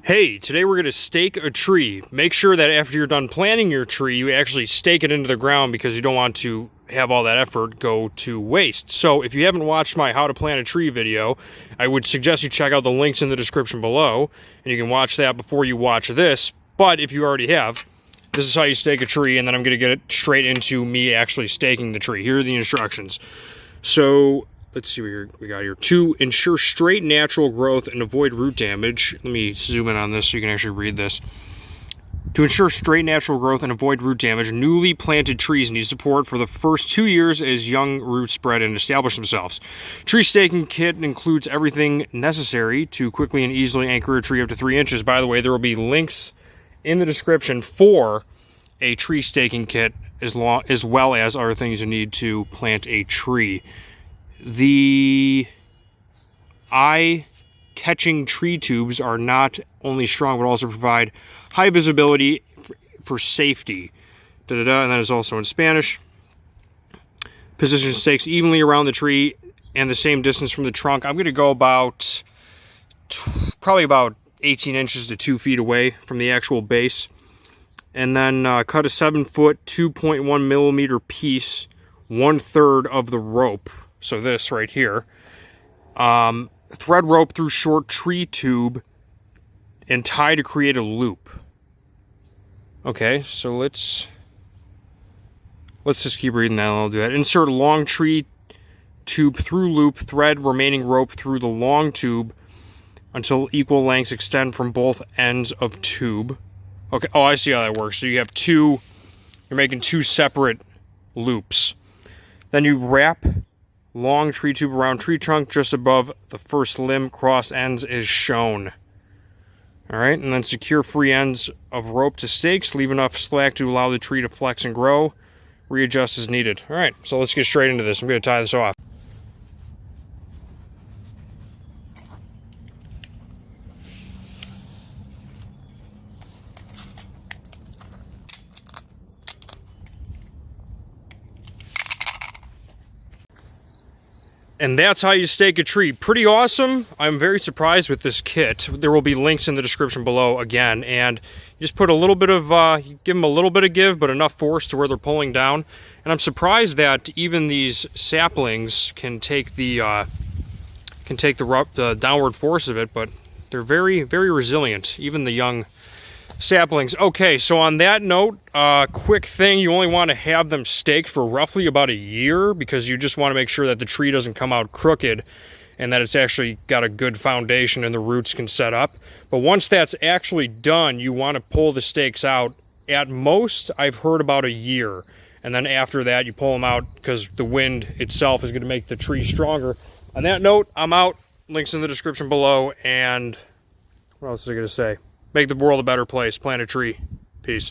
Hey, today we're going to stake a tree. Make sure that after you're done planting your tree, you actually stake it into the ground because you don't want to have all that effort go to waste. So if you haven't watched my how to plant a tree video, I would suggest you check out the links in the description below, and you can watch that before you watch this. But if you already have, this is how you stake a tree, and then I'm going to get it straight into me actually staking the tree. Here are the instructions. So let's see what we got here. To ensure straight natural growth and avoid root damage. Let me zoom in on this so you can actually read this. To ensure straight natural growth and avoid root damage, newly planted trees need support for the first 2 years as young roots spread and establish themselves. Tree staking kit includes everything necessary to quickly and easily anchor a tree up to 3 inches. By the way, there will be links in the description for a tree staking kit as well as other things you need to plant a tree. The eye-catching tree tubes are not only strong, but also provide high visibility for safety. And that is also in Spanish. Position stakes evenly around the tree and the same distance from the trunk. I'm going to go about, probably about 18 inches to 2 feet away from the actual base. And then cut a 7-foot, 2.1 millimeter piece, 1/3 of the rope. So this right here, thread rope through short tree tube and tie to create a loop. Okay, so let's just keep reading that and I'll do that. Insert a long tree tube through loop, thread remaining rope through the long tube until equal lengths extend from both ends of tube. Okay, oh, I see how that works. So you have you're making 2 separate loops. Then you wrap long tree tube around tree trunk just above the first limb, cross ends as shown. Alright, and then secure free ends of rope to stakes, leave enough slack to allow the tree to flex and grow, readjust as needed. Alright, so let's get straight into this. I'm going to tie this off. And that's how you stake a tree. Pretty awesome. I'm very surprised with this kit. There will be links in the description below again. And you just put a little bit of, give them a little bit of give, but enough force to where they're pulling down. And I'm surprised that even these saplings can take the downward force of it, but they're very, very resilient, even the young saplings. Okay, so on that note, quick thing, you only want to have them staked for roughly about a year because you just want to make sure that the tree doesn't come out crooked and that it's actually got a good foundation and the roots can set up. But once that's actually done, you want to pull the stakes out. At most, I've heard about a year. And then after that, you pull them out because the wind itself is going to make the tree stronger. On that note, I'm out. Links in the description below. And what else is I going to say? Make the world a better place. Plant a tree. Peace.